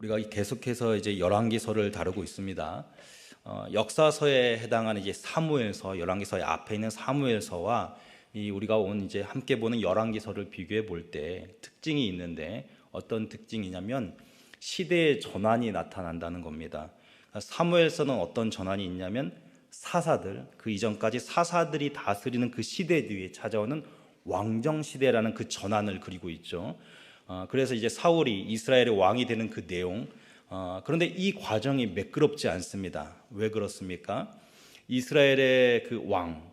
우리가 계속해서 이제 열왕기서를 다루고 있습니다. 역사서에 해당하는 이제 사무엘서, 열왕기서의 앞에 있는 사무엘서와 우리가 이제 함께 보는 열왕기서를 비교해 볼 때 특징이 있는데, 어떤 특징이냐면 시대의 전환이 나타난다는 겁니다. 사무엘서는 어떤 전환이 있냐면 사사들, 그 이전까지 사사들이 다스리는 그 시대 뒤에 찾아오는 왕정 시대라는 그 전환을 그리고 있죠. 그래서 이제 사울이 이스라엘의 왕이 되는 그 내용, 그런데 이 과정이 매끄럽지 않습니다. 왜 그렇습니까? 이스라엘의 그 왕,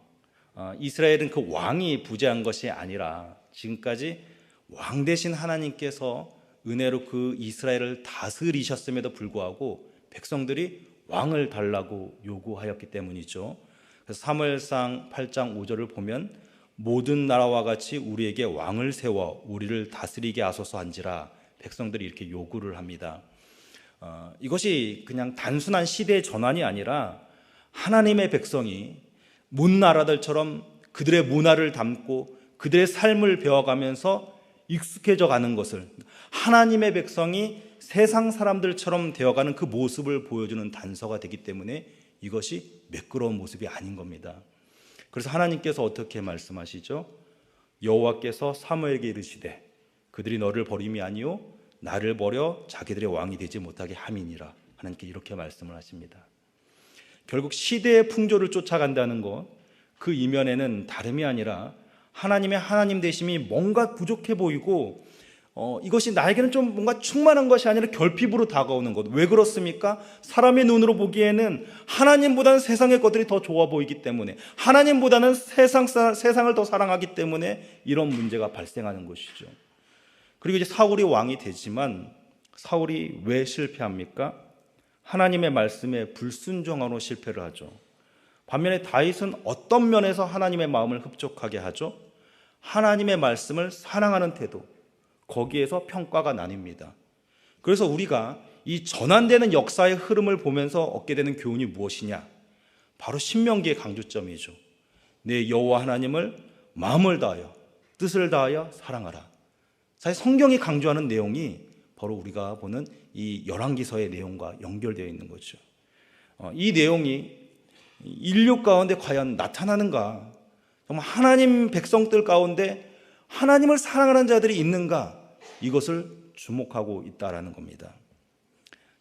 이스라엘은 그 왕이 부재한 것이 아니라 지금까지 왕 대신 하나님께서 은혜로 그 이스라엘을 다스리셨음에도 불구하고 백성들이 왕을 달라고 요구하였기 때문이죠. 그래서 사무엘상 8장 5절을 보면 모든 나라와 같이 우리에게 왕을 세워 우리를 다스리게 하소서 한지라, 백성들이 이렇게 요구를 합니다. 이것이 그냥 단순한 시대의 전환이 아니라 하나님의 백성이 문 나라들처럼 그들의 문화를 담고 그들의 삶을 배워가면서 익숙해져 가는 것을, 하나님의 백성이 세상 사람들처럼 되어가는 그 모습을 보여주는 단서가 되기 때문에 이것이 매끄러운 모습이 아닌 겁니다. 그래서 하나님께서 어떻게 말씀하시죠? 여호와께서 사무엘에게 이르시되 그들이 너를 버림이 아니요 나를 버려 자기들의 왕이 되지 못하게 함이니라. 하나님께 이렇게 말씀을 하십니다. 결국 시대의 풍조를 쫓아간다는 것, 그 이면에는 다름이 아니라 하나님의 하나님 되심이 뭔가 부족해 보이고 이것이 나에게는 좀 뭔가 충만한 것이 아니라 결핍으로 다가오는 것. 왜 그렇습니까? 사람의 눈으로 보기에는 하나님보다는 세상의 것들이 더 좋아 보이기 때문에, 하나님보다는 세상을 더 사랑하기 때문에 이런 문제가 발생하는 것이죠. 그리고 이제 사울이 왕이 되지만 사울이 왜 실패합니까? 하나님의 말씀에 불순종함으로 실패를 하죠. 반면에 다윗은 어떤 면에서 하나님의 마음을 흡족하게 하죠? 하나님의 말씀을 사랑하는 태도, 거기에서 평가가 나뉩니다. 그래서 우리가 이 전환되는 역사의 흐름을 보면서 얻게 되는 교훈이 무엇이냐? 바로 신명기의 강조점이죠. 내 여호와 하나님을 마음을 다하여 뜻을 다하여 사랑하라. 사실 성경이 강조하는 내용이 바로 우리가 보는 이 열왕기서의 내용과 연결되어 있는 거죠. 이 내용이 인류 가운데 과연 나타나는가? 정말 하나님 백성들 가운데 하나님을 사랑하는 자들이 있는가? 이것을 주목하고 있다라는 겁니다.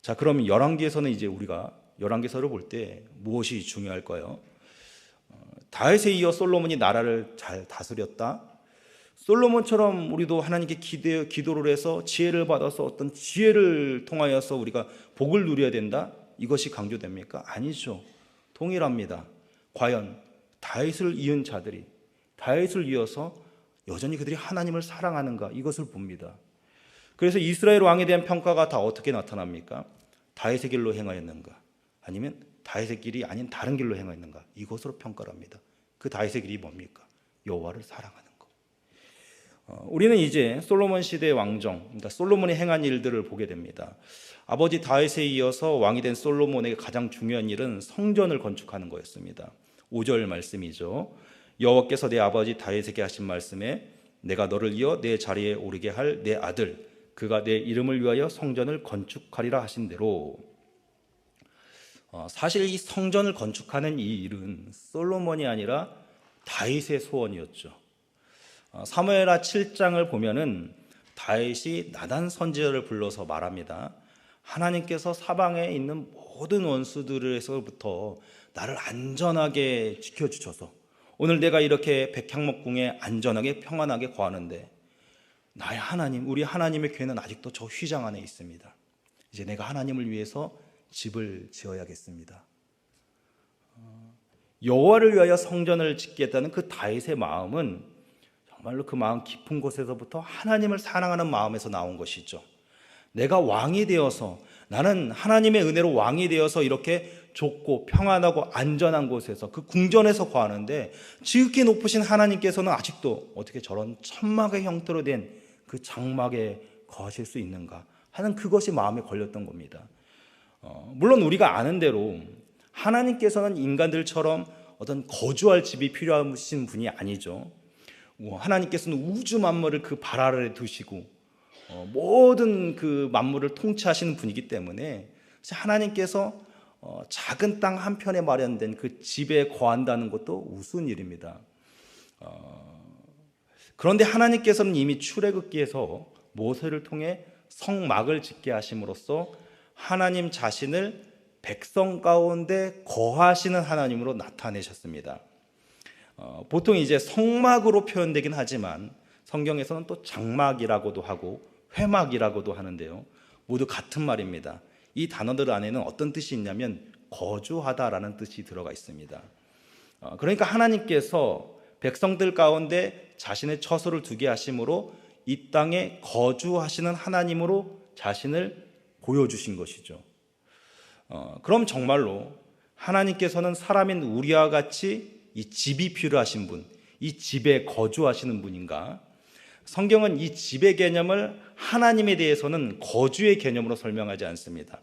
자, 그럼 열왕기에서는 이제 우리가 열왕기서를 볼 때 무엇이 중요할까요? 다윗에 이어 솔로몬이 나라를 잘 다스렸다. 솔로몬처럼 우리도 하나님께 기도를 해서 지혜를 받아서 어떤 지혜를 통하여서 우리가 복을 누려야 된다. 이것이 강조됩니까? 아니죠. 동일합니다. 과연 다윗을 이은 자들이 다윗을 이어서 여전히 그들이 하나님을 사랑하는가? 이것을 봅니다. 그래서 이스라엘 왕에 대한 평가가 다 어떻게 나타납니까? 다윗의 길로 행하였는가? 아니면 다윗의 길이 아닌 다른 길로 행하였는가? 이것으로 평가를 합니다. 그 다윗의 길이 뭡니까? 여호와를 사랑하는 것. 우리는 이제 솔로몬 시대의 왕정, 그러니까 솔로몬이 행한 일들을 보게 됩니다. 아버지 다윗에 이어서 왕이 된 솔로몬에게 가장 중요한 일은 성전을 건축하는 거였습니다. 5절 말씀이죠. 여호와께서 내 아버지 다윗에게 하신 말씀에 내가 너를 이어 내 자리에 오르게 할 내 아들 그가 내 이름을 위하여 성전을 건축하리라 하신 대로, 사실 이 성전을 건축하는 이 일은 솔로몬이 아니라 다윗의 소원이었죠. 사무엘하 7장을 보면은 다윗이 나단 선지자를 불러서 말합니다. 하나님께서 사방에 있는 모든 원수들에서부터 나를 안전하게 지켜주셔서 오늘 내가 이렇게 백향목궁에 안전하게 평안하게 거하는데 나의 하나님, 우리 하나님의 궤는 아직도 저 휘장 안에 있습니다. 이제 내가 하나님을 위해서 집을 지어야겠습니다. 여호와를 위하여 성전을 짓겠다는 그 다윗의 마음은 정말로 그 마음 깊은 곳에서부터 하나님을 사랑하는 마음에서 나온 것이죠. 내가 왕이 되어서, 나는 하나님의 은혜로 왕이 되어서 이렇게 좁고 평안하고 안전한 곳에서 그 궁전에서 거하는데 지극히 높으신 하나님께서는 아직도 어떻게 저런 천막의 형태로 된 그 장막에 거하실 수 있는가 하는 그것이 마음에 걸렸던 겁니다. 물론 우리가 아는 대로 하나님께서는 인간들처럼 어떤 거주할 집이 필요하신 분이 아니죠. 하나님께서는 우주 만물을 그 발 아래에 두시고 모든 그 만물을 통치하시는 분이기 때문에 하나님께서 작은 땅 한편에 마련된 그 집에 거한다는 것도 우스운 일입니다. 그런데 하나님께서는 이미 출애굽기에서 모세를 통해 성막을 짓게 하심으로써 하나님 자신을 백성 가운데 거하시는 하나님으로 나타내셨습니다. 보통 이제 성막으로 표현되긴 하지만 성경에서는 또 장막이라고도 하고 회막이라고도 하는데요, 모두 같은 말입니다. 이 단어들 안에는 어떤 뜻이 있냐면 거주하다라는 뜻이 들어가 있습니다. 그러니까 하나님께서 백성들 가운데 자신의 처소를 두게 하심으로 이 땅에 거주하시는 하나님으로 자신을 보여주신 것이죠. 그럼 정말로 하나님께서는 사람인 우리와 같이 이 집이 필요하신 분, 이 집에 거주하시는 분인가? 성경은 이 집의 개념을 하나님에 대해서는 거주의 개념으로 설명하지 않습니다.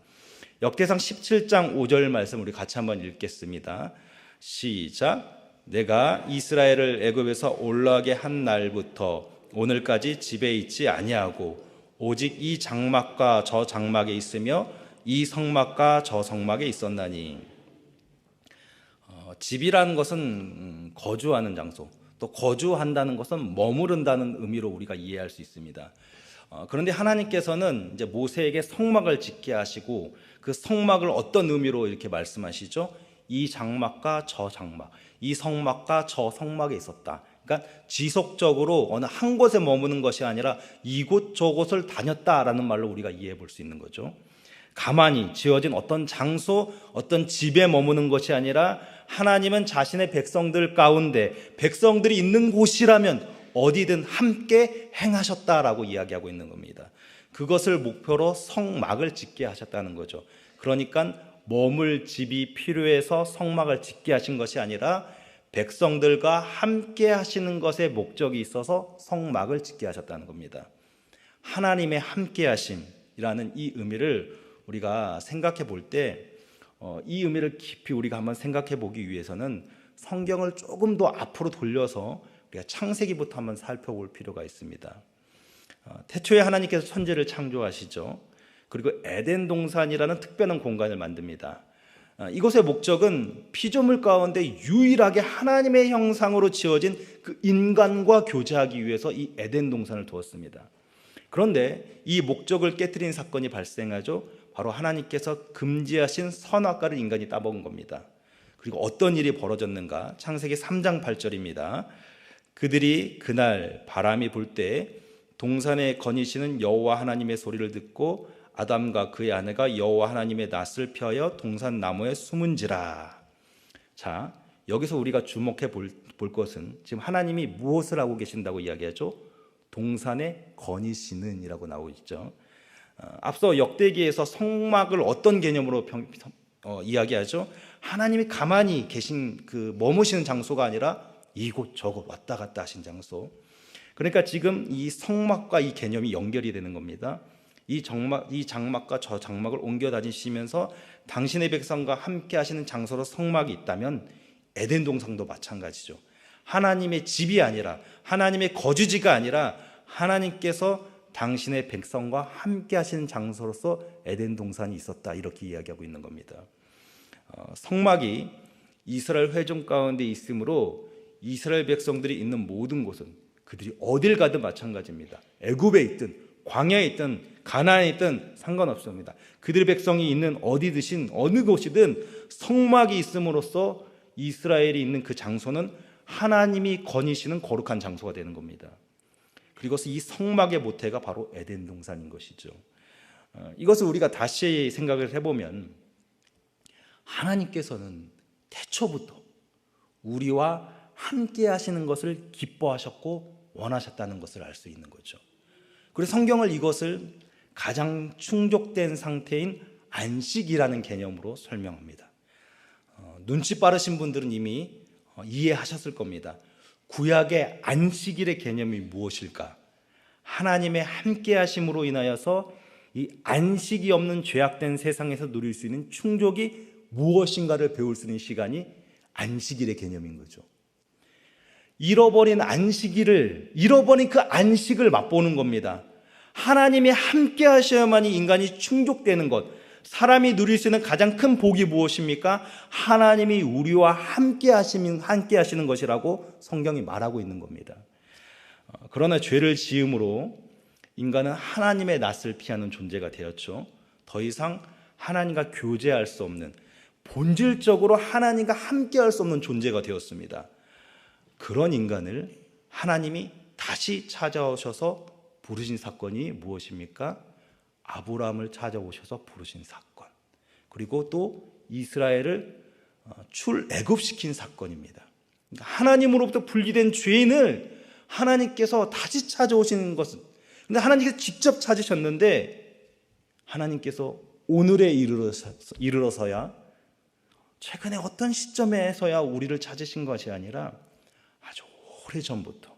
역대상 17장 5절 말씀 우리 같이 한번 읽겠습니다. 시작. 내가 이스라엘을 애굽에서 올라가게 한 날부터 오늘까지 집에 있지 아니하고 오직 이 장막과 저 장막에 있으며 이 성막과 저 성막에 있었나니. 집이라는 것은 거주하는 장소, 또 거주한다는 것은 머무른다는 의미로 우리가 이해할 수 있습니다. 그런데 하나님께서는 이제 모세에게 성막을 짓게 하시고 그 성막을 어떤 의미로 이렇게 말씀하시죠? 이 장막과 저 장막, 이 성막과 저 성막에 있었다. 그러니까 지속적으로 어느 한 곳에 머무는 것이 아니라 이곳 저곳을 다녔다라는 말로 우리가 이해해 볼 수 있는 거죠. 가만히 지어진 어떤 장소, 어떤 집에 머무는 것이 아니라 하나님은 자신의 백성들 가운데 백성들이 있는 곳이라면 어디든 함께 행하셨다라고 이야기하고 있는 겁니다. 그것을 목표로 성막을 짓게 하셨다는 거죠. 그러니까 머물 집이 필요해서 성막을 짓게 하신 것이 아니라 백성들과 함께 하시는 것에 목적이 있어서 성막을 짓게 하셨다는 겁니다. 하나님의 함께 하심이라는 이 의미를 우리가 생각해 볼 때, 이 의미를 깊이 우리가 한번 생각해 보기 위해서는 성경을 조금 더 앞으로 돌려서 우리가 창세기부터 한번 살펴볼 필요가 있습니다. 태초에 하나님께서 천지를 창조하시죠. 그리고 에덴 동산이라는 특별한 공간을 만듭니다. 이곳의 목적은 피조물 가운데 유일하게 하나님의 형상으로 지어진 그 인간과 교제하기 위해서 이 에덴 동산을 두었습니다. 그런데 이 목적을 깨트린 사건이 발생하죠. 바로 하나님께서 금지하신 선악과를 인간이 따먹은 겁니다. 그리고 어떤 일이 벌어졌는가? 창세기 3장 8절입니다. 그들이 그날 바람이 불 때 동산에 거니시는 여호와 하나님의 소리를 듣고 아담과 그의 아내가 여호와 하나님의 낯을 피하여 동산 나무에 숨은지라. 자, 여기서 우리가 주목해 볼 것은 지금 하나님이 무엇을 하고 계신다고 이야기하죠? 동산에 거니시는 이라고 나오고 있죠. 앞서 역대기에서 성막을 어떤 개념으로 이야기하죠? 하나님이 가만히 계신 그 머무시는 장소가 아니라 이곳 저곳 왔다 갔다 하신 장소. 그러니까 지금 이 성막과 이 개념이 연결이 되는 겁니다. 이 장막과 저 장막을 옮겨 다니시면서 당신의 백성과 함께 하시는 장소로 성막이 있다면 에덴 동산도 마찬가지죠. 하나님의 집이 아니라, 하나님의 거주지가 아니라 하나님께서 당신의 백성과 함께 하시는 장소로서 에덴 동산이 있었다, 이렇게 이야기하고 있는 겁니다. 성막이 이스라엘 회중 가운데 있으므로 이스라엘 백성들이 있는 모든 곳은 그들이 어딜 가든 마찬가지입니다. 애굽에 있든 광야에 있든 가나안에 있든 상관없습니다. 그들의 백성이 있는 어디든 어느 곳이든 성막이 있음으로써 이스라엘이 있는 그 장소는 하나님이 거니시는 거룩한 장소가 되는 겁니다. 그리고 이 성막의 모태가 바로 에덴 동산인 것이죠. 이것을 우리가 다시 생각을 해보면 하나님께서는 태초부터 우리와 함께 하시는 것을 기뻐하셨고 원하셨다는 것을 알 수 있는 거죠. 그래서 성경을 이것을 가장 충족된 상태인 안식이라는 개념으로 설명합니다. 눈치 빠르신 분들은 이미 이해하셨을 겁니다. 구약의 안식일의 개념이 무엇일까? 하나님의 함께 하심으로 인하여서 이 안식이 없는 죄악된 세상에서 누릴 수 있는 충족이 무엇인가를 배울 수 있는 시간이 안식일의 개념인 거죠. 잃어버린 그 안식을 맛보는 겁니다. 하나님이 함께 하셔야만이 인간이 충족되는 것, 사람이 누릴 수 있는 가장 큰 복이 무엇입니까? 하나님이 우리와 함께 하시는 것이라고 성경이 말하고 있는 겁니다. 그러나 죄를 지음으로 인간은 하나님의 낯을 피하는 존재가 되었죠. 더 이상 하나님과 교제할 수 없는, 본질적으로 하나님과 함께할 수 없는 존재가 되었습니다. 그런 인간을 하나님이 다시 찾아오셔서 부르신 사건이 무엇입니까? 아브라함을 찾아오셔서 부르신 사건, 그리고 또 이스라엘을 출애굽시킨 사건입니다. 그러니까 하나님으로부터 분리된 죄인을 하나님께서 다시 찾아오시는 것은, 근데 하나님께서 직접 찾으셨는데 하나님께서 오늘에 이르러서야, 최근에 어떤 시점에서야 우리를 찾으신 것이 아니라 아주 오래전부터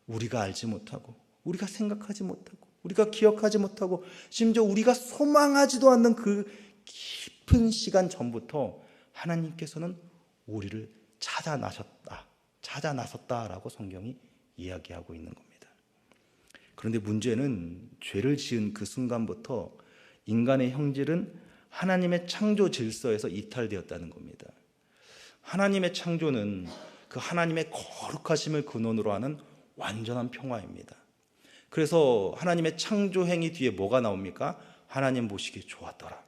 우리가 알지 못하고, 우리가 생각하지 못하고, 우리가 기억하지 못하고, 심지어 우리가 소망하지도 않는 그 깊은 시간 전부터 하나님께서는 우리를 찾아 나섰다라고 성경이 이야기하고 있는 겁니다. 그런데 문제는 죄를 지은 그 순간부터 인간의 형질은 하나님의 창조 질서에서 이탈되었다는 겁니다. 하나님의 창조는 그 하나님의 거룩하심을 근원으로 하는 완전한 평화입니다. 그래서 하나님의 창조 행위 뒤에 뭐가 나옵니까? 하나님 보시기에 좋았더라.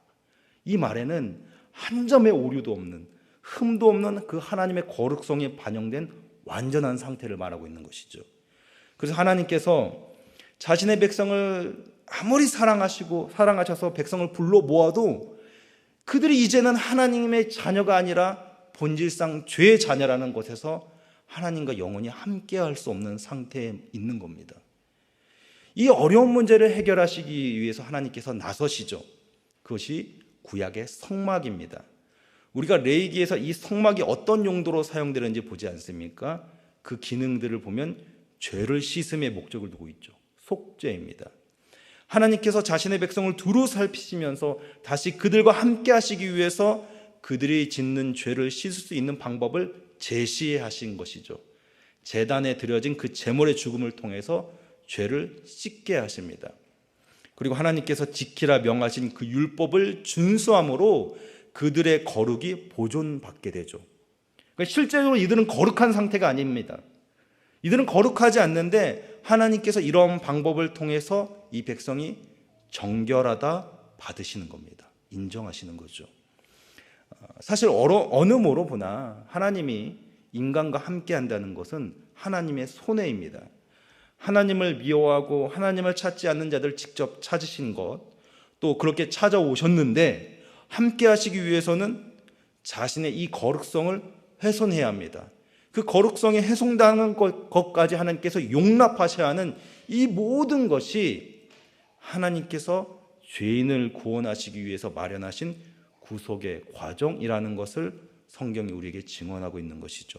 이 말에는 한 점의 오류도 없는, 흠도 없는 그 하나님의 거룩성이 반영된 완전한 상태를 말하고 있는 것이죠. 그래서 하나님께서 자신의 백성을 아무리 사랑하셔서 백성을 불러 모아도 그들이 이제는 하나님의 자녀가 아니라 본질상 죄의 자녀라는 것에서 하나님과 영원히 함께할 수 없는 상태에 있는 겁니다. 이 어려운 문제를 해결하시기 위해서 하나님께서 나서시죠. 그것이 구약의 성막입니다. 우리가 레위기에서 이 성막이 어떤 용도로 사용되는지 보지 않습니까? 그 기능들을 보면 죄를 씻음의 목적을 두고 있죠. 속죄입니다. 하나님께서 자신의 백성을 두루 살피시면서 다시 그들과 함께 하시기 위해서 그들이 짓는 죄를 씻을 수 있는 방법을 제시하신 것이죠. 제단에 드려진 그 제물의 죽음을 통해서 죄를 씻게 하십니다. 그리고 하나님께서 지키라 명하신 그 율법을 준수함으로 그들의 거룩이 보존받게 되죠. 그러니까 실제로 이들은 거룩한 상태가 아닙니다. 이들은 거룩하지 않는데 하나님께서 이런 방법을 통해서 이 백성이 정결하다 받으시는 겁니다. 인정하시는 거죠. 사실 어느 모로 보나 하나님이 인간과 함께 한다는 것은 하나님의 손해입니다. 하나님을 미워하고 하나님을 찾지 않는 자들 직접 찾으신 것, 또 그렇게 찾아오셨는데 함께 하시기 위해서는 자신의 이 거룩성을 훼손해야 합니다. 그 거룩성이 훼손당하는 것까지 하나님께서 용납하셔야 하는 이 모든 것이 하나님께서 죄인을 구원하시기 위해서 마련하신 구속의 과정이라는 것을 성경이 우리에게 증언하고 있는 것이죠.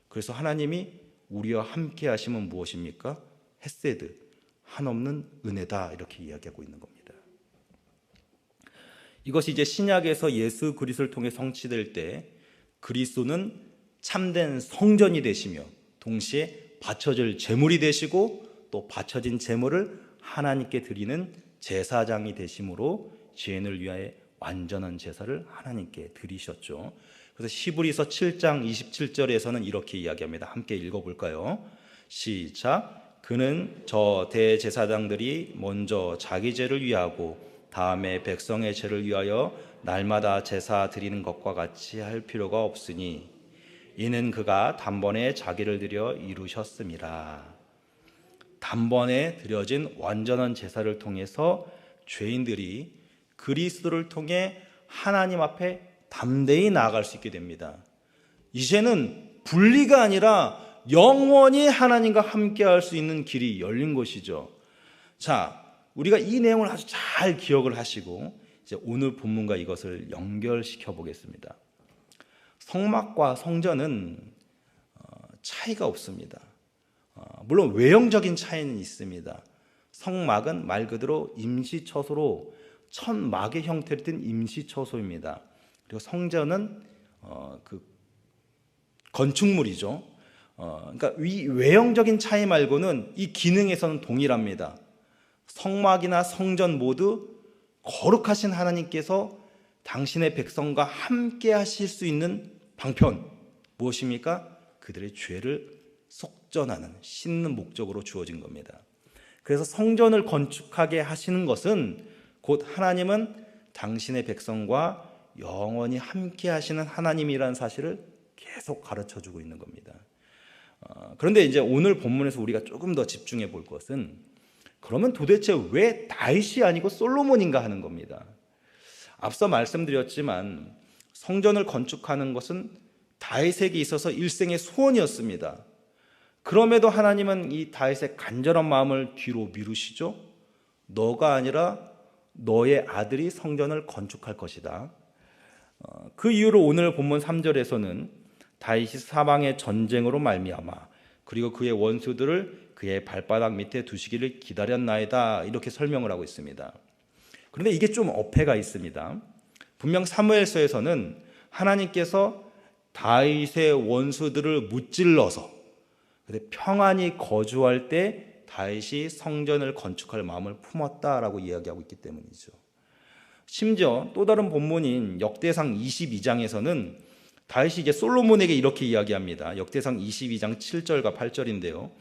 그래서 하나님이 우리와 함께 하심은 무엇입니까? 헤세드, 한없는 은혜다, 이렇게 이야기하고 있는 겁니다. 이것이 이제 신약에서 예수 그리스도를 통해 성취될 때 그리스도는 참된 성전이 되시며 동시에 바쳐질 제물이 되시고 또 바쳐진 제물을 하나님께 드리는 제사장이 되심으로 죄인을 위하여 완전한 제사를 하나님께 드리셨죠. 그래서 히브리서 7장 27절에서는 이렇게 이야기합니다. 함께 읽어볼까요? 시작. 그는 저 대제사장들이 먼저 자기 죄를 위하고 다음에 백성의 죄를 위하여 날마다 제사 드리는 것과 같이 할 필요가 없으니 이는 그가 단번에 자기를 드려 이루셨음이라. 단번에 드려진 완전한 제사를 통해서 죄인들이 그리스도를 통해 하나님 앞에 담대히 나아갈 수 있게 됩니다. 이제는 분리가 아니라 영원히 하나님과 함께할 수 있는 길이 열린 것이죠. 자, 우리가 이 내용을 아주 잘 기억을 하시고 이제 오늘 본문과 이것을 연결시켜 보겠습니다. 성막과 성전은 차이가 없습니다. 물론 외형적인 차이는 있습니다. 성막은 말 그대로 임시처소로 천막의 형태를 띤 임시처소입니다. 그리고 성전은 그 건축물이죠. 그러니까 이 외형적인 차이 말고는 이 기능에서는 동일합니다. 성막이나 성전 모두 거룩하신 하나님께서 당신의 백성과 함께 하실 수 있는 방편 무엇입니까? 그들의 죄를 속전하는, 씻는 목적으로 주어진 겁니다. 그래서 성전을 건축하게 하시는 것은 곧 하나님은 당신의 백성과 영원히 함께 하시는 하나님이라는 사실을 계속 가르쳐주고 있는 겁니다. 그런데 이제 오늘 본문에서 우리가 조금 더 집중해 볼 것은, 그러면 도대체 왜 다윗이 아니고 솔로몬인가 하는 겁니다. 앞서 말씀드렸지만 성전을 건축하는 것은 다윗에게 있어서 일생의 소원이었습니다. 그럼에도 하나님은 이 다윗의 간절한 마음을 뒤로 미루시죠. 너가 아니라 너의 아들이 성전을 건축할 것이다. 그 이유로 오늘 본문 3절에서는 다윗이 사방의 전쟁으로 말미암아 그리고 그의 원수들을 그의 발바닥 밑에 두시기를 기다렸나이다, 이렇게 설명을 하고 있습니다. 그런데 이게 좀 어폐가 있습니다. 분명 사무엘서에서는 하나님께서 다윗의 원수들을 무찔러서 평안히 거주할 때 다윗이 성전을 건축할 마음을 품었다라고 이야기하고 있기 때문이죠. 심지어 또 다른 본문인 역대상 22장에서는 다윗이 이제 솔로몬에게 이렇게 이야기합니다. 역대상 22장 7절과 8절인데요.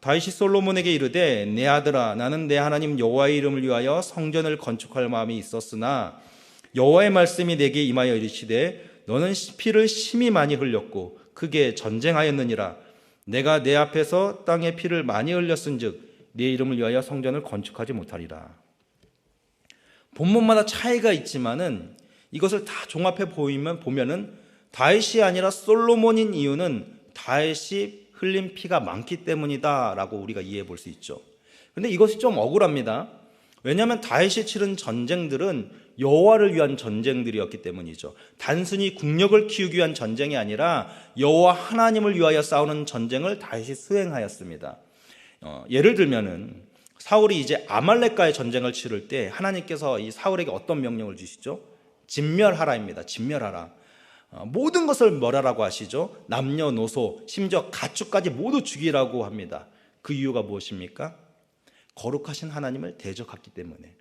다윗이 솔로몬에게 이르되 내 아들아, 나는 내 하나님 여호와의 이름을 위하여 성전을 건축할 마음이 있었으나 여호와의 말씀이 내게 임하여 이르시되 너는 피를 심히 많이 흘렸고 크게 전쟁하였느니라. 내가 내 앞에서 땅에 피를 많이 흘렸은즉 내 이름을 위하여 성전을 건축하지 못하리라. 본문마다 차이가 있지만은 이것을 다 종합해 보면은 다윗이 아니라 솔로몬인 이유는 다윗이 흘린 피가 많기 때문이다라고 우리가 이해해 볼 수 있죠. 그런데 이것이 좀 억울합니다. 왜냐하면 다윗이 치른 전쟁들은 여호와를 위한 전쟁들이었기 때문이죠. 단순히 국력을 키우기 위한 전쟁이 아니라 여호와 하나님을 위하여 싸우는 전쟁을 다윗이 수행하였습니다. 예를 들면은 사울이 이제 아말렉과의 전쟁을 치를 때 하나님께서 이 사울에게 어떤 명령을 주시죠? 진멸하라입니다. 진멸하라. 모든 것을 멸하라고 하시죠. 남녀노소 심지어 가축까지 모두 죽이라고 합니다. 그 이유가 무엇입니까? 거룩하신 하나님을 대적했기 때문에.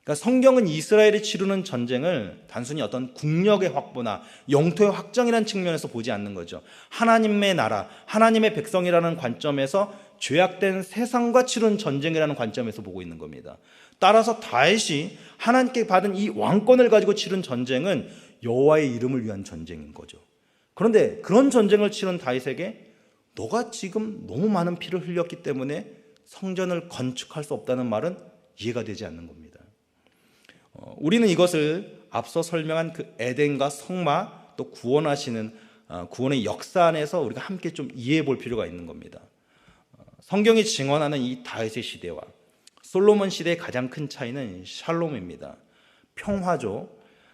그러니까 성경은 이스라엘이 치르는 전쟁을 단순히 어떤 국력의 확보나 영토의 확정이라는 측면에서 보지 않는 거죠. 하나님의 나라, 하나님의 백성이라는 관점에서 죄악된 세상과 치른 전쟁이라는 관점에서 보고 있는 겁니다. 따라서 다윗이 하나님께 받은 이 왕권을 가지고 치른 전쟁은 여호와의 이름을 위한 전쟁인 거죠. 그런데 그런 전쟁을 치른 다윗에게 너가 지금 너무 많은 피를 흘렸기 때문에 성전을 건축할 수 없다는 말은 이해가 되지 않는 겁니다. 우리는 이것을 앞서 설명한 그 에덴과 성막 또 구원하시는 구원의 역사 안에서 우리가 함께 좀 이해해 볼 필요가 있는 겁니다. 성경이 증언하는 이 다윗의 시대와 솔로몬 시대의 가장 큰 차이는 샬롬입니다. 평화죠.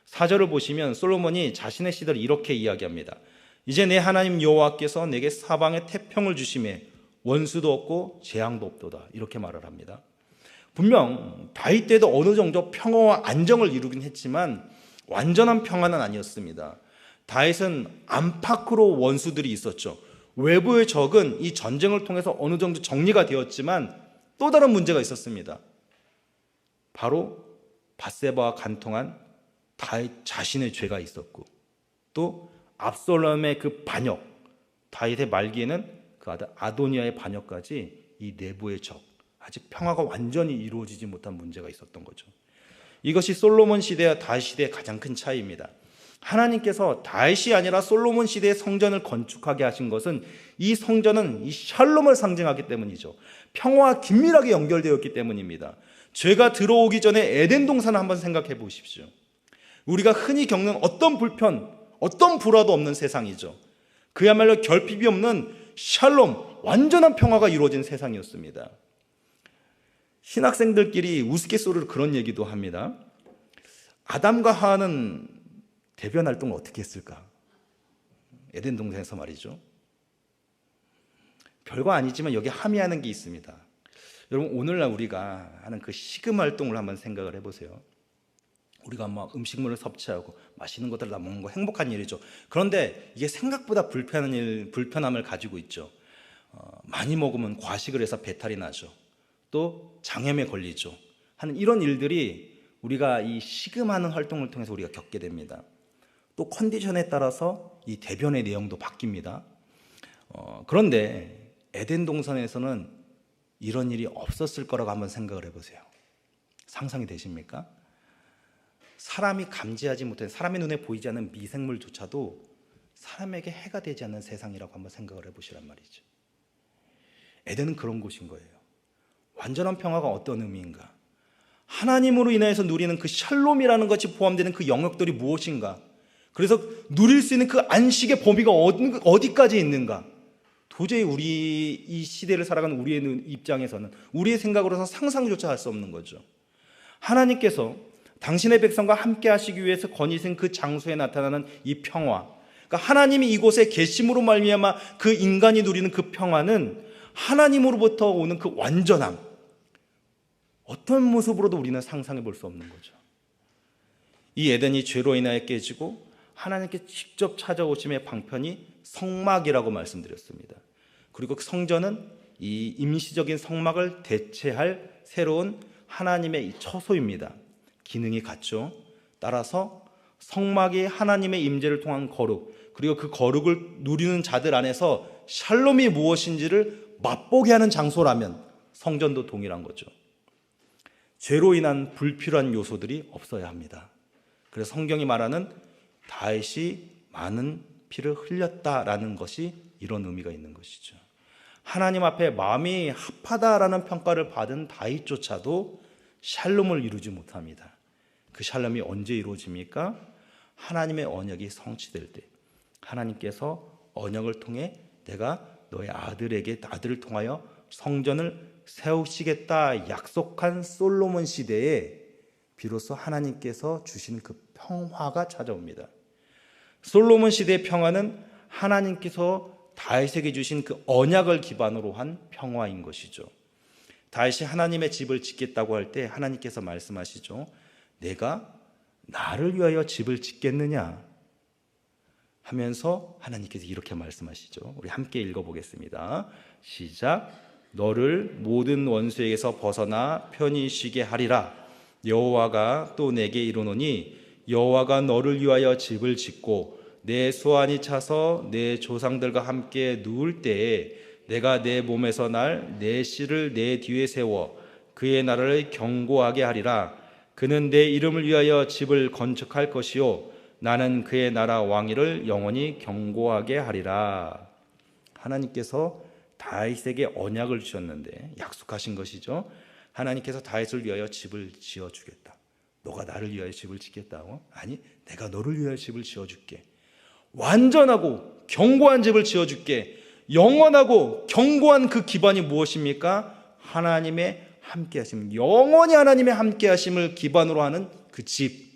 4절을 보시면 솔로몬이 자신의 시대를 이렇게 이야기합니다. 이제 내 하나님 여호와께서 내게 사방에 태평을 주심에 원수도 없고 재앙도 없도다, 이렇게 말을 합니다. 분명 다윗 때도 어느 정도 평화와 안정을 이루긴 했지만 완전한 평화는 아니었습니다. 다윗은 안팎으로 원수들이 있었죠. 외부의 적은 이 전쟁을 통해서 어느 정도 정리가 되었지만 또 다른 문제가 있었습니다. 바로 밧세바와 간통한 다윗 자신의 죄가 있었고, 또 압살롬의 그 반역, 다윗의 말기에는 그 아들 아도니아의 반역까지 이 내부의 적, 아직 평화가 완전히 이루어지지 못한 문제가 있었던 거죠. 이것이 솔로몬 시대와 다윗 시대의 가장 큰 차이입니다. 하나님께서 다윗이 아니라 솔로몬 시대의 성전을 건축하게 하신 것은 이 성전은 이 샬롬을 상징하기 때문이죠. 평화와 긴밀하게 연결되었기 때문입니다. 죄가 들어오기 전에 에덴 동산을 한번 생각해 보십시오. 우리가 흔히 겪는 어떤 불편, 어떤 불화도 없는 세상이죠. 그야말로 결핍이 없는 샬롬, 완전한 평화가 이루어진 세상이었습니다. 신학생들끼리 우스갯소리로 그런 얘기도 합니다. 아담과 하와는 대변 활동을 어떻게 했을까? 에덴 동산에서 말이죠. 별거 아니지만 여기 함의하는 게 있습니다. 여러분, 오늘날 우리가 하는 그 식음 활동을 한번 생각을 해보세요. 우리가 막 음식물을 섭취하고 맛있는 것들을 다 먹는 거 행복한 일이죠. 그런데 이게 생각보다 불편함을 가지고 있죠. 많이 먹으면 과식을 해서 배탈이 나죠. 또 장염에 걸리죠. 하는 이런 일들이 우리가 이 식음하는 활동을 통해서 우리가 겪게 됩니다. 또 컨디션에 따라서 이 대변의 내용도 바뀝니다. 그런데 에덴 동산에서는 이런 일이 없었을 거라고 한번 생각을 해보세요. 상상이 되십니까? 사람이 감지하지 못한, 사람의 눈에 보이지 않는 미생물조차도 사람에게 해가 되지 않는 세상이라고 한번 생각을 해보시란 말이죠. 에덴은 그런 곳인 거예요. 완전한 평화가 어떤 의미인가? 하나님으로 인해서 누리는 그 샬롬이라는 것이 포함되는 그 영역들이 무엇인가? 그래서 누릴 수 있는 그 안식의 범위가 어디까지 있는가? 도저히 우리 이 시대를 살아가는 우리의 입장에서는, 우리의 생각으로서 상상조차 할 수 없는 거죠. 하나님께서 당신의 백성과 함께 하시기 위해서 건의신 그 장소에 나타나는 이 평화, 그러니까 하나님이 이곳에 계심으로 말미암아 그 인간이 누리는 그 평화는 하나님으로부터 오는 그 완전함, 어떤 모습으로도 우리는 상상해 볼 수 없는 거죠. 이 에덴이 죄로 인하여 깨지고 하나님께 직접 찾아오심의 방편이 성막이라고 말씀드렸습니다. 그리고 그 성전은 이 임시적인 성막을 대체할 새로운 하나님의 이 처소입니다. 기능이 같죠. 따라서 성막이 하나님의 임재를 통한 거룩, 그리고 그 거룩을 누리는 자들 안에서 샬롬이 무엇인지를 맛보게 하는 장소라면 성전도 동일한 거죠. 죄로 인한 불필요한 요소들이 없어야 합니다. 그래서 성경이 말하는 다윗이 많은 피를 흘렸다라는 것이 이런 의미가 있는 것이죠. 하나님 앞에 마음이 합하다라는 평가를 받은 다윗조차도 샬롬을 이루지 못합니다. 그 샬롬이 언제 이루어집니까? 하나님의 언약이 성취될 때, 하나님께서 언약을 통해 내가 너의 아들을 통하여 성전을 세우시겠다 약속한 솔로몬 시대에 비로소 하나님께서 주신 그 평화가 찾아옵니다. 솔로몬 시대의 평화는 하나님께서 다윗에게 주신 그 언약을 기반으로 한 평화인 것이죠. 다윗이 하나님의 집을 짓겠다고 할 때 하나님께서 말씀하시죠. 내가 나를 위하여 집을 짓겠느냐 하면서 하나님께서 이렇게 말씀하시죠. 우리 함께 읽어보겠습니다. 시작. 너를 모든 원수에게서 벗어나 편히 쉬게 하리라. 여호와가 또 내게 이르노니 여호와가 너를 위하여 집을 짓고 내 수완이 차서 내 조상들과 함께 누울 때에 내가 내 몸에서 날 내 씨를 내 뒤에 세워 그의 나라를 견고하게 하리라. 그는 내 이름을 위하여 집을 건축할 것이요 나는 그의 나라 왕위를 영원히 견고하게 하리라. 하나님께서 다윗에게 언약을 주셨는데 약속하신 것이죠. 하나님께서 다윗을 위하여 집을 지어주겠다. 너가 나를 위하여 집을 짓겠다고? 아니, 내가 너를 위하여 집을 지어줄게. 완전하고 견고한 집을 지어줄게. 영원하고 견고한 그 기반이 무엇입니까? 하나님의 함께하심, 영원히 하나님의 함께하심을 기반으로 하는 그 집,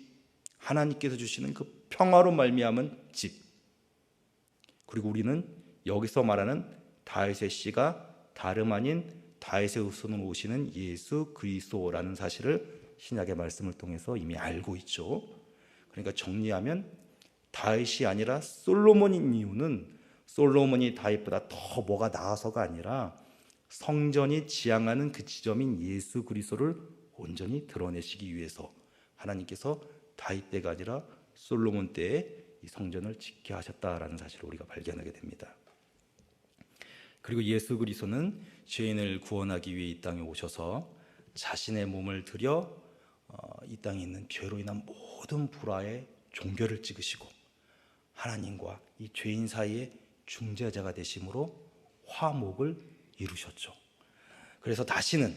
하나님께서 주시는 그 평화로 말미암은 집. 그리고 우리는 여기서 말하는 다윗의 씨가 다름 아닌 다윗의 후손으로 오시는 예수 그리스도라는 사실을 신약의 말씀을 통해서 이미 알고 있죠. 그러니까 정리하면 다윗이 아니라 솔로몬인 이유는 솔로몬이 다윗보다 더 뭐가 나아서가 아니라 성전이 지향하는 그 지점인 예수 그리스도를 온전히 드러내시기 위해서 하나님께서 다윗 때가 아니라 솔로몬 때에 이 성전을 짓게 하셨다라는 사실을 우리가 발견하게 됩니다. 그리고 예수 그리스도는 죄인을 구원하기 위해 이 땅에 오셔서 자신의 몸을 들여 이 땅에 있는 죄로 인한 모든 불화의 종결을 찍으시고 하나님과 이 죄인 사이에 중재자가 되심으로 화목을 이루셨죠. 그래서 다시는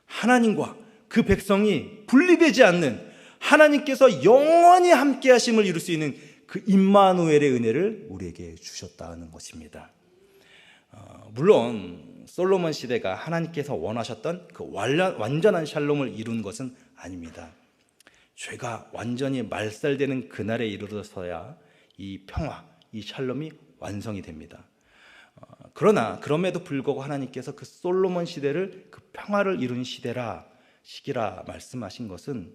하나님과 그 백성이 분리되지 않는, 하나님께서 영원히 함께 하심을 이룰 수 있는 그 임마누엘의 은혜를 우리에게 주셨다는 것입니다. 물론 솔로몬 시대가 하나님께서 원하셨던 그 완전한 샬롬을 이룬 것은 아닙니다. 죄가 완전히 말살되는 그날에 이르러서야 이 평화, 이 샬롬이 완성이 됩니다. 그러나 그럼에도 불구하고 하나님께서 그 솔로몬 시대를 그 평화를 이룬 시기라 말씀하신 것은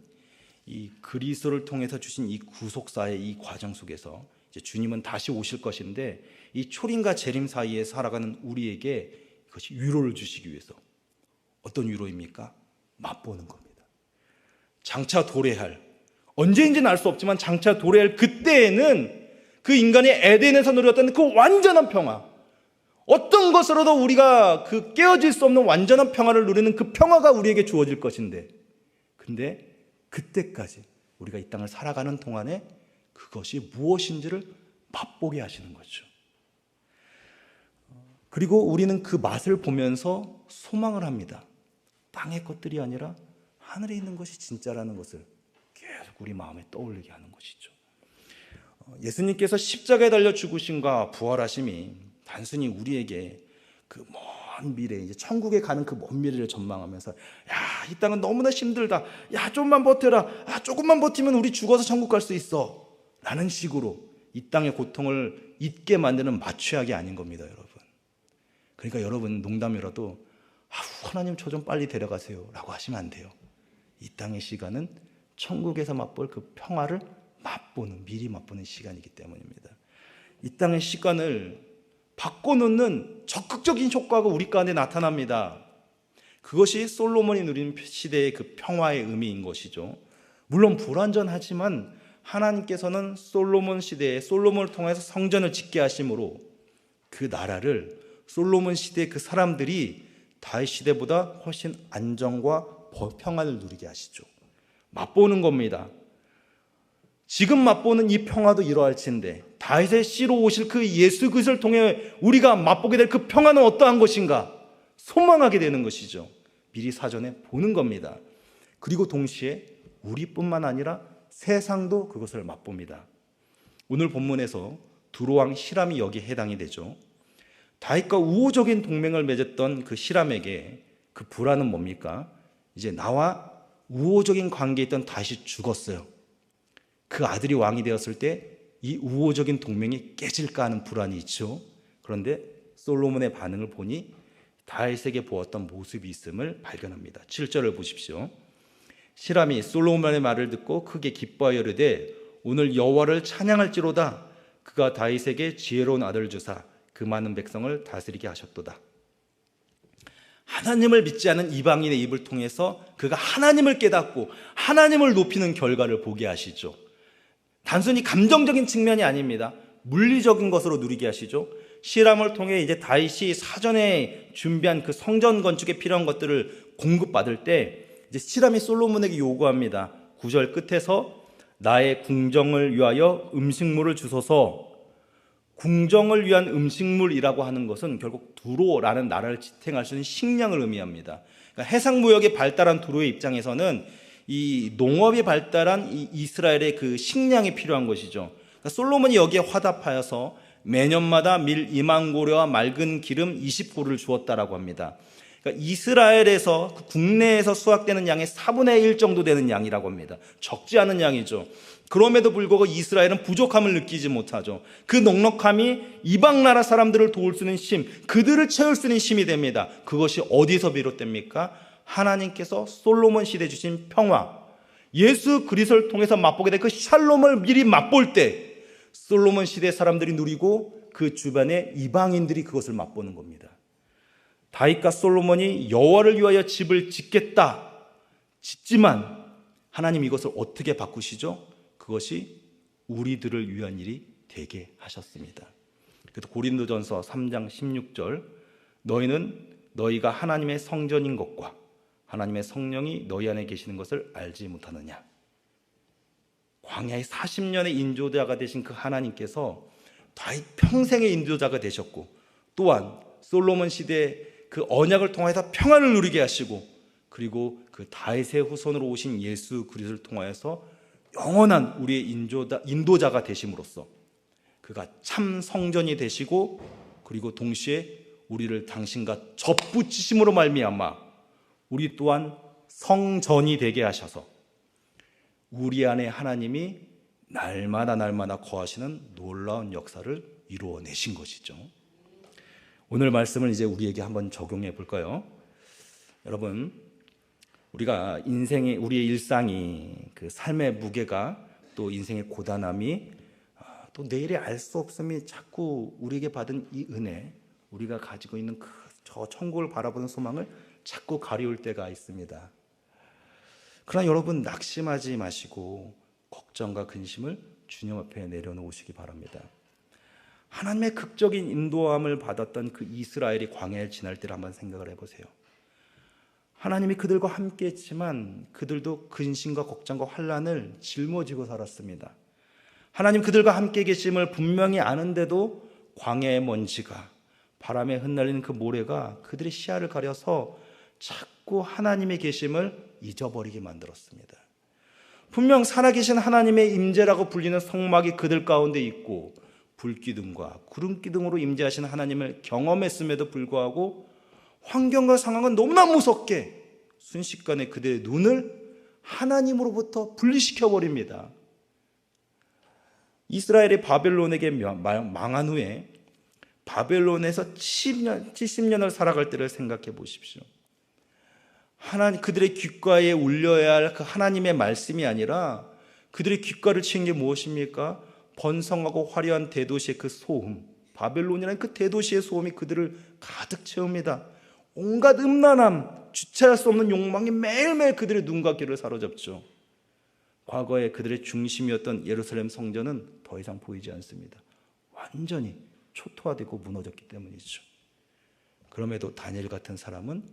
이 그리스도를 통해서 주신 이 구속사의 이 과정 속에서 이제 주님은 다시 오실 것인데 이 초림과 재림 사이에 살아가는 우리에게 그것이 위로를 주시기 위해서, 어떤 위로입니까? 맛보는 겁니다. 장차 도래할, 언제인지는 알 수 없지만 장차 도래할 그때에는 그 인간이 에덴에서 누렸던 그 완전한 평화, 어떤 것으로도 우리가 그 깨어질 수 없는 완전한 평화를 누리는 그 평화가 우리에게 주어질 것인데, 근데 그때까지 우리가 이 땅을 살아가는 동안에 그것이 무엇인지를 맛보게 하시는 거죠. 그리고 우리는 그 맛을 보면서 소망을 합니다. 땅의 것들이 아니라 하늘에 있는 것이 진짜라는 것을 계속 우리 마음에 떠올리게 하는 것이죠. 예수님께서 십자가에 달려 죽으심과 부활하심이 단순히 우리에게 그 먼 미래, 이제 천국에 가는 그 먼 미래를 전망하면서, 야, 이 땅은 너무나 힘들다, 야, 좀만 버텨라, 아, 조금만 버티면 우리 죽어서 천국 갈 수 있어 라는 식으로 이 땅의 고통을 잊게 만드는 마취약이 아닌 겁니다, 여러분. 그러니까 여러분, 농담이라도 하나님 저 좀 빨리 데려가세요 라고 하시면 안 돼요. 이 땅의 시간은 천국에서 맛볼 그 평화를 맛보는, 미리 맛보는 시간이기 때문입니다. 이 땅의 시간을 바꿔놓는 적극적인 효과가 우리 가운데 나타납니다. 그것이 솔로몬이 누린 시대의 그 평화의 의미인 것이죠. 물론 불완전하지만 하나님께서는 솔로몬 시대에 솔로몬을 통해서 성전을 짓게 하심으로 그 나라를, 솔로몬 시대의 그 사람들이 다윗 시대보다 훨씬 안정과 평안을 누리게 하시죠. 맛보는 겁니다. 지금 맛보는 이 평화도 이러할진데 다윗의 씨로 오실 그 예수 그리스도를 통해 우리가 맛보게 될 그 평화는 어떠한 것인가 소망하게 되는 것이죠. 미리 사전에 보는 겁니다. 그리고 동시에 우리뿐만 아니라 세상도 그것을 맛봅니다. 오늘 본문에서 두로왕 히람이 여기에 해당이 되죠. 다윗과 우호적인 동맹을 맺었던 그 히람에게 그 불안은 뭡니까? 이제 나와 우호적인 관계에 있던 다윗이 죽었어요. 그 아들이 왕이 되었을 때 이 우호적인 동맹이 깨질까 하는 불안이 있죠. 그런데 솔로몬의 반응을 보니 다윗에게 보았던 모습이 있음을 발견합니다. 7절을 보십시오. 히람이 솔로몬의 말을 듣고 크게 기뻐하여 이르되 오늘 여호와를 찬양할지로다. 그가 다윗에게 지혜로운 아들을 주사 그 많은 백성을 다스리게 하셨도다. 하나님을 믿지 않은 이방인의 입을 통해서 그가 하나님을 깨닫고 하나님을 높이는 결과를 보게 하시죠. 단순히 감정적인 측면이 아닙니다. 물리적인 것으로 누리게 하시죠. 히람을 통해 이제 다윗이 사전에 준비한 그 성전 건축에 필요한 것들을 공급받을 때 이제 히람이 솔로몬에게 요구합니다. 9절 끝에서 나의 궁정을 위하여 음식물을 주소서. 궁정을 위한 음식물이라고 하는 것은 결국 두로라는 나라를 지탱할 수 있는 식량을 의미합니다. 그러니까 해상무역이 발달한 두로의 입장에서는 이 농업이 발달한 이 이스라엘의 그 식량이 필요한 것이죠. 그러니까 솔로몬이 여기에 화답하여서 매년마다 밀 2만 고려와 맑은 기름 20고를 주었다라고 합니다. 그러니까 이스라엘에서 국내에서 수확되는 양의 4분의 1 정도 되는 양이라고 합니다. 적지 않은 양이죠. 그럼에도 불구하고 이스라엘은 부족함을 느끼지 못하죠. 그 넉넉함이 이방 나라 사람들을 도울 수 있는 힘, 그들을 채울 수 있는 힘이 됩니다. 그것이 어디서 비롯됩니까? 하나님께서 솔로몬 시대에 주신 평화, 예수 그리스도를 통해서 맛보게 될 그 샬롬을 미리 맛볼 때 솔로몬 시대 사람들이 누리고 그 주변의 이방인들이 그것을 맛보는 겁니다. 다윗과 솔로몬이 여호와를 위하여 집을 짓겠다 짓지만 하나님 이것을 어떻게 바꾸시죠? 그것이 우리들을 위한 일이 되게 하셨습니다. 그래서 고린도전서 3장 16절 너희는 너희가 하나님의 성전인 것과 하나님의 성령이 너희 안에 계시는 것을 알지 못하느냐. 광야의 40년의 인도자가 되신 그 하나님께서 다윗 평생의 인도자가 되셨고 또한 솔로몬 시대에 그 언약을 통해서 평안을 누리게 하시고 그리고 그 다윗의 후손으로 오신 예수 그리스도를 통하여서 영원한 우리의 인도자가 되심으로써 그가 참 성전이 되시고 그리고 동시에 우리를 당신과 접붙이심으로 말미암아 우리 또한 성전이 되게 하셔서 우리 안에 하나님이 날마다 거하시는 놀라운 역사를 이루어내신 것이죠. 오늘 말씀을 이제 우리에게 한번 적용해 볼까요? 여러분, 우리가 우리의 일상이 그 삶의 무게가 또 인생의 고단함이 또 내일의 알 수 없음이 자꾸 우리에게 받은 이 은혜, 우리가 가지고 있는 저 천국을 바라보는 소망을 자꾸 가리울 때가 있습니다. 그러나 여러분, 낙심하지 마시고 걱정과 근심을 주님 앞에 내려놓으시기 바랍니다. 하나님의 극적인 인도함을 받았던 그 이스라엘이 광야를 지날 때를 한번 생각을 해보세요. 하나님이 그들과 함께 했지만 그들도 근심과 걱정과 환난을 짊어지고 살았습니다. 하나님 그들과 함께 계심을 분명히 아는데도 광야의 먼지가, 바람에 흩날리는 그 모래가 그들의 시야를 가려서 자꾸 하나님의 계심을 잊어버리게 만들었습니다. 분명 살아계신 하나님의 임재라고 불리는 성막이 그들 가운데 있고 불기둥과 구름기둥으로 임재하신 하나님을 경험했음에도 불구하고 환경과 상황은 너무나 무섭게 순식간에 그들의 눈을 하나님으로부터 분리시켜 버립니다. 이스라엘이 바벨론에게 망한 후에 바벨론에서 70년을 살아갈 때를 생각해 보십시오. 그들의 귓가에 울려야 할 그 하나님의 말씀이 아니라 그들의 귓가를 치는 게 무엇입니까? 번성하고 화려한 대도시의 그 소음, 바벨론이라는 그 대도시의 소음이 그들을 가득 채웁니다. 온갖 음란함, 주체할 수 없는 욕망이 매일매일 그들의 눈과 귀를 사로잡죠. 과거에 그들의 중심이었던 예루살렘 성전은 더 이상 보이지 않습니다. 완전히 초토화되고 무너졌기 때문이죠. 그럼에도 다니엘 같은 사람은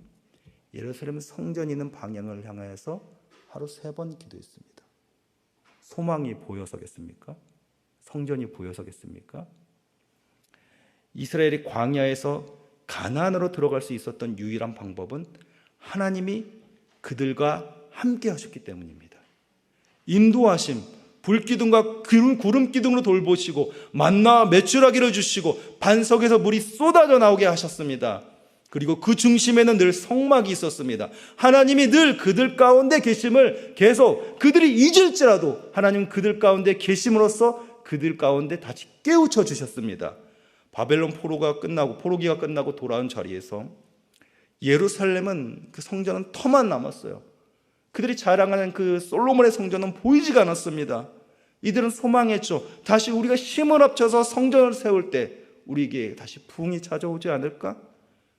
예루살렘 성전이 있는 방향을 향하여서 하루 3번 기도했습니다. 소망이 보여서겠습니까? 성전이 보여서겠습니까? 이스라엘이 광야에서 가나안으로 들어갈 수 있었던 유일한 방법은 하나님이 그들과 함께 하셨기 때문입니다. 인도하심, 불기둥과 구름기둥으로 돌보시고 만나와 메추라기를 주시고 반석에서 물이 쏟아져 나오게 하셨습니다. 그리고 그 중심에는 늘 성막이 있었습니다. 하나님이 늘 그들 가운데 계심을 계속 그들이 잊을지라도 하나님은 그들 가운데 계심으로써 그들 가운데 다시 깨우쳐 주셨습니다. 바벨론 포로기가 끝나고 돌아온 자리에서 예루살렘은 그 성전은 터만 남았어요. 그들이 자랑하는 그 솔로몬의 성전은 보이지가 않았습니다. 이들은 소망했죠. 다시 우리가 힘을 합쳐서 성전을 세울 때 우리에게 다시 부흥이 찾아오지 않을까?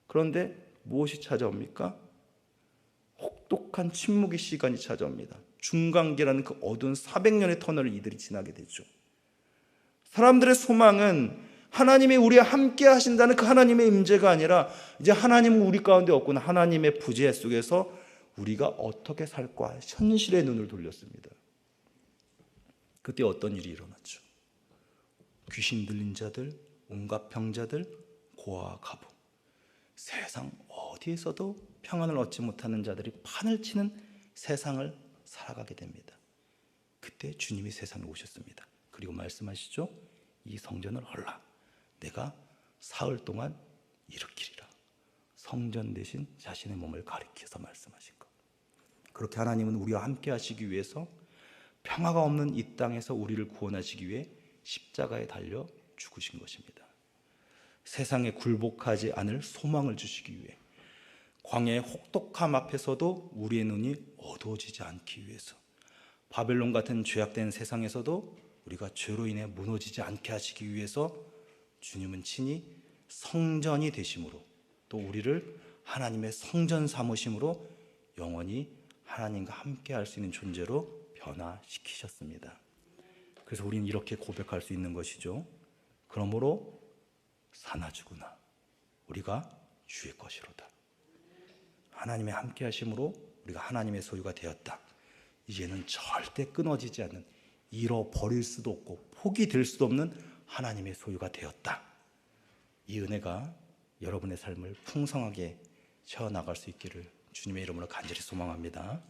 그런데 무엇이 찾아옵니까? 혹독한 침묵의 시간이 찾아옵니다. 중간기라는 그 어두운 400년의 터널을 이들이 지나게 되죠. 사람들의 소망은 하나님이 우리와 함께 하신다는 그 하나님의 임재가 아니라 이제 하나님은 우리 가운데 없구나, 하나님의 부재 속에서 우리가 어떻게 살까 현실의 눈을 돌렸습니다. 그때 어떤 일이 일어났죠? 귀신 들린 자들, 온갖 병자들, 고아와 가부, 세상 어디에서도 평안을 얻지 못하는 자들이 판을 치는 세상을 살아가게 됩니다. 그때 주님이 세상에 오셨습니다. 그리고 말씀하시죠. 이 성전을 헐라 내가 사흘 동안 일으키리라. 성전 대신 자신의 몸을 가리켜서 말씀하신 것. 그렇게 하나님은 우리와 함께 하시기 위해서 평화가 없는 이 땅에서 우리를 구원하시기 위해 십자가에 달려 죽으신 것입니다. 세상에 굴복하지 않을 소망을 주시기 위해, 광야의 혹독함 앞에서도 우리의 눈이 어두워지지 않기 위해서, 바벨론 같은 죄악된 세상에서도 우리가 죄로 인해 무너지지 않게 하시기 위해서 주님은 친히 성전이 되심으로, 또 우리를 하나님의 성전 삼으심으로 영원히 하나님과 함께 할 수 있는 존재로 변화시키셨습니다. 그래서 우리는 이렇게 고백할 수 있는 것이죠. 그러므로 사나주구나 우리가 주의 것이로다. 하나님의 함께 하심으로 우리가 하나님의 소유가 되었다. 이제는 절대 끊어지지 않는, 잃어버릴 수도 없고 포기될 수도 없는 하나님의 소유가 되었다. 이 은혜가 여러분의 삶을 풍성하게 채워나갈 수 있기를 주님의 이름으로 간절히 소망합니다.